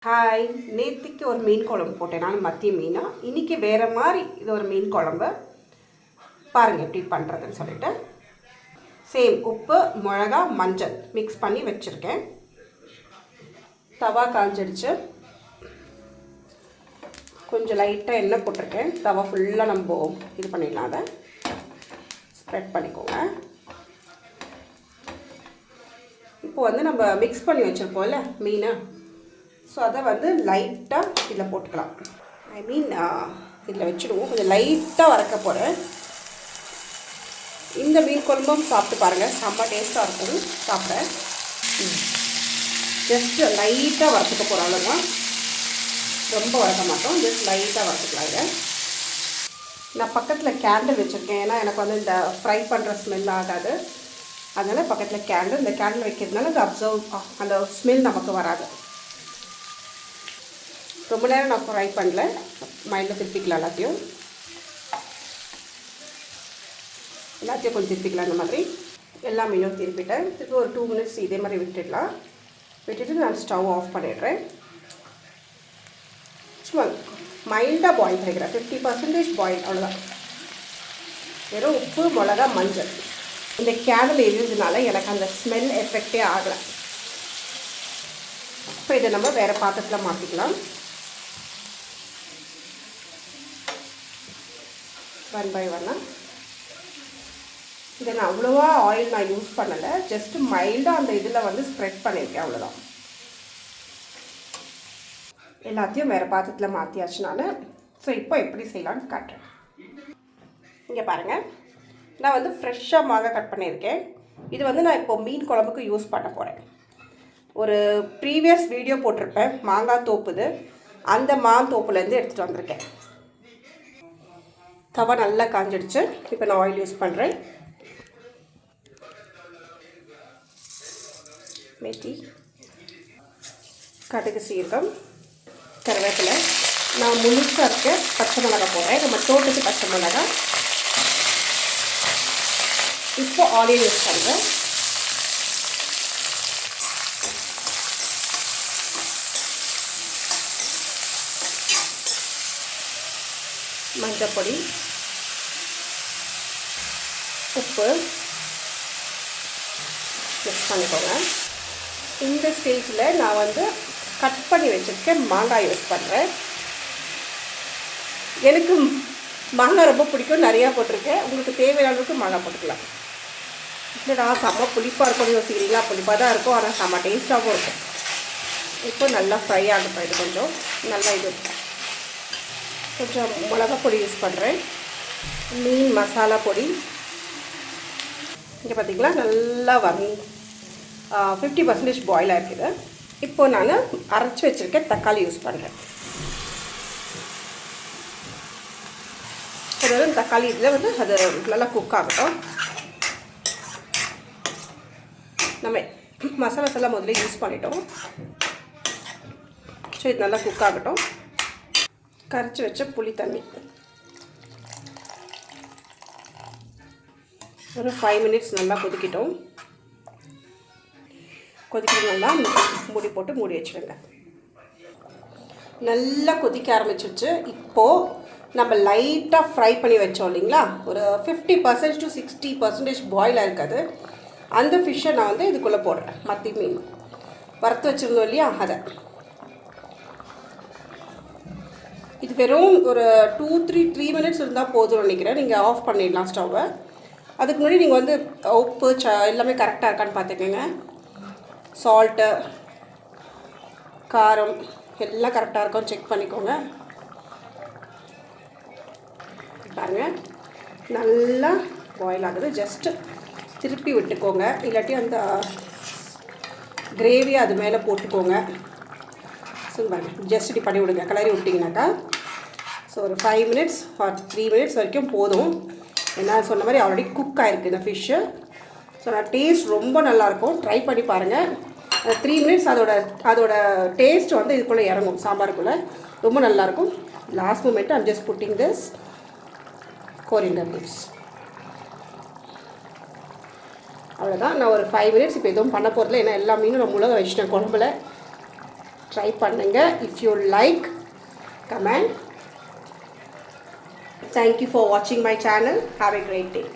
Hi, நேற்றுக்கு ஒரு மீன் குழம்பு போட்டேன் நான், மத்திய மீனா. இன்றைக்கி வேறு மாதிரி இது ஒரு மீன் குழம்பு பாருங்கள் எப்படி பண்ணுறதுன்னு சொல்லிட்டு. சேம் உப்பு, மிளகா, மஞ்சள் மிக்ஸ் பண்ணி வச்சுருக்கேன். தவா காஞ்சிடுச்சு. கொஞ்சம் லைட்டாக எண்ணெய் போட்டிருக்கேன். தவா ஃபுல்லாக நம்ம இது பண்ணிடலாம். அதை ஸ்ப்ரெட் பண்ணிக்கோங்க. இப்போ நம்ம மிக்ஸ் பண்ணி வச்சுருப்போம்ல மீனை, ஸோ அதை லைட்டாக இதில் போட்டுக்கலாம். இதில் வச்சுடுவோம். கொஞ்சம் லைட்டாக வறக்க போகிறேன். இந்த மீன் குழம்பும் சாப்பிட்டு பாருங்கள், செம்ம டேஸ்ட்டாக இருக்கும் சாப்பிட. ஜஸ்ட்டு லைட்டாக வறுத்துக்க போகிறோம், அவ்வளோதான். ரொம்ப வறுக்க மாட்டோம், ஜஸ்ட் லைட்டாக வறுத்துக்கலாம். இதை நான் பக்கத்தில் கேண்டில் வச்சுருக்கேன், ஏன்னா எனக்கு இந்த ஃப்ரை பண்ணுற ஸ்மெல் ஆகாது. அதனால் பக்கத்தில் கேண்டில், இந்த கேண்டில் வைக்கிறதுனால அது அந்த ஸ்மெல் நமக்கு வராது. ரொம்ப நேரம் நான் ஃப்ரை பண்ணல, மைண்டில் திருப்பிக்கலாம். எல்லாத்தையும் கொஞ்சம் திருப்பிக்கலாம். இந்த மாதிரி எல்லா மீனும் திருப்பிட்டேன். திருப்பி ஒரு 2 மினிட்ஸ் இதே மாதிரி விட்டுட்டு நான் ஸ்டவ் ஆஃப் பண்ணிடுறேன். சும்மா மைல்டாக பாயில் பண்ணிக்கிறேன், 50% பாயில், அவ்வளோதான். வெறும் உப்பு, மிளகா, மஞ்சள். இந்த கேண்டில் எரியுறதுனால எனக்கு அந்த ஸ்மெல் எஃபெக்டே ஆகலை. இப்போ இதை நம்ம வேறு பாத்திரத்தில் மாற்றிக்கலாம். 1 by 1. இதை நான் அவ்வளோவா ஆயில் நான் யூஸ் பண்ணலை, ஜஸ்ட்டு மைல்டாக அந்த இதில் ஸ்ப்ரெட் பண்ணியிருக்கேன், அவ்வளோதான். எல்லாத்தையும் வேறு பாத்திரத்தில் மாற்றியாச்சு நான். ஸோ இப்போ எப்படி செய்யலான்னு காட்டுறேன். இங்கே பாருங்கள், நான் ஃப்ரெஷ்ஷாக மாங்காய் கட் பண்ணியிருக்கேன். இது நான் இப்போ மீன் குழம்புக்கு யூஸ் பண்ண போகிறேன். ஒரு ப்ரீவியஸ் வீடியோ போட்டிருப்பேன், மாங்காய் தோப்புது. அந்த மாந்தோப்புலேருந்து எடுத்துகிட்டு வந்திருக்கேன். தவா நல்லா காஞ்சிடுச்சு. இப்போ நான் ஆயில் யூஸ் பண்ணுறேன். மெட்டி, கடுகு, சீரகம், கருவேப்பிலை. நான் முழுசாக இருக்க பச்சை மிளகாய் போடுறேன், நம்ம தோட்டத்துக்கு பச்சை மிளகாய். இப்போ ஆனியன் யூஸ் பண்ணுறேன். மஞ்சள் பொடி, உப்பு மிக்ஸ் பண்ணிக்கோங்க. இந்த ஸ்டேஜில் நான் கட் பண்ணி வச்சுருக்கேன் மாங்காய் யூஸ் பண்ணுறேன். எனக்கு மாங்காய் ரொம்ப பிடிக்கும், நிறையா போட்டிருக்கேன். உங்களுக்கு தேவையான அளவுக்கு மாங்காய் போட்டுக்கலாம். இல்லைடா செம்ம புளிப்பாக இருக்கும்னு யோசிக்கிறீங்களா? புளிப்பாக தான் இருக்கும், ஆனால் செம்ம டேஸ்ட்டாகவும் இருக்கும். இப்போ நல்லா ஃப்ரை ஆகட்டும். இது கொஞ்சம் நல்லா கொஞ்சம் மிளகா பொடி யூஸ் பண்ணுறேன். மீன் மசாலா பொடி. இங்கே பார்த்திங்களா நல்லா 50% பாயில் ஆகிருக்குது. இப்போது நான் அரைச்சி வச்சுருக்கேன் தக்காளி யூஸ் பண்ணுறேன். அதாவது தக்காளி இதில் அது நல்லா குக் ஆகட்டும். நம்ம மசாலாஸ் எல்லாம் முதல்ல யூஸ் பண்ணிட்டோம். ஸோ இது நல்லா குக் ஆகட்டும். கரைச்சி வச்ச புளி தண்ணி ஒரு 5 மினிட்ஸ் நல்லா கொதிக்கிட்டோம். நல்லா மூடி போட்டு மூடி வச்சுடுங்க. நல்லா கொதிக்க ஆரம்பிச்சிருச்சு. இப்போது நம்ம லைட்டாக ஃப்ரை பண்ணி வச்சோம் இல்லைங்களா, ஒரு 50% to 60% பாயில் ஆகிருக்காது. அந்த ஃபிஷ்ஷை நான் இதுக்குள்ளே போடுறேன். மத்தி மீன் வறுத்து வச்சுருந்தோம் இல்லையா, அதை. இது வெறும் ஒரு 2-3 மினிட்ஸ் இருந்தால் போதும்னு நினைக்கிறேன். நீங்கள் ஆஃப் பண்ணிடலாம் ஸ்டவ்வை. அதுக்கு முன்னாடி நீங்கள் உப்பு எல்லாமே கரெக்டாக இருக்கான்னு பார்த்துக்கோங்க. சால்ட்டு, காரம் எல்லாம் கரெக்டாக இருக்கான்னு செக் பண்ணிக்கோங்க. பாருங்கள் நல்லா பாயில் ஆகுது. ஜஸ்ட்டு திருப்பி விட்டுக்கோங்க, இல்லாட்டி அந்த கிரேவியை அது மேலே போட்டுக்கோங்க. ஸோ பாருங்கள், ஜஸ்ட் இப்படி பண்ணி விடுங்க, கிளறி விட்டிங்கனாக்கா. ஸோ ஒரு 5 மினிட்ஸ் ஆர் 3 மினிட்ஸ் வரைக்கும் போதும். என்ன சொன்ன மாதிரி ஆல்ரெடி குக் ஆகிருக்கு இந்த ஃபிஷ்ஷு. ஸோ நான் டேஸ்ட் ரொம்ப நல்லாயிருக்கும், ட்ரை பண்ணி பாருங்கள். 3 மினிட்ஸ் அதோட டேஸ்ட் இதுக்குள்ளே இறங்கும், சாம்பாருக்குள்ளே. ரொம்ப நல்லாயிருக்கும். Last moment I'm just putting this coriander leaves. அவ்வளோதான். நான் ஒரு 5 மினிட்ஸ் இப்போ எதுவும் பண்ண போகிறதில்ல, ஏன்னா எல்லா மீனும் நான் முழுக வச்சிட்டேன் குழம்புல. ட்ரை பண்ணுங்கள். If you like, comment. Thank you for watching my channel. Have a great day.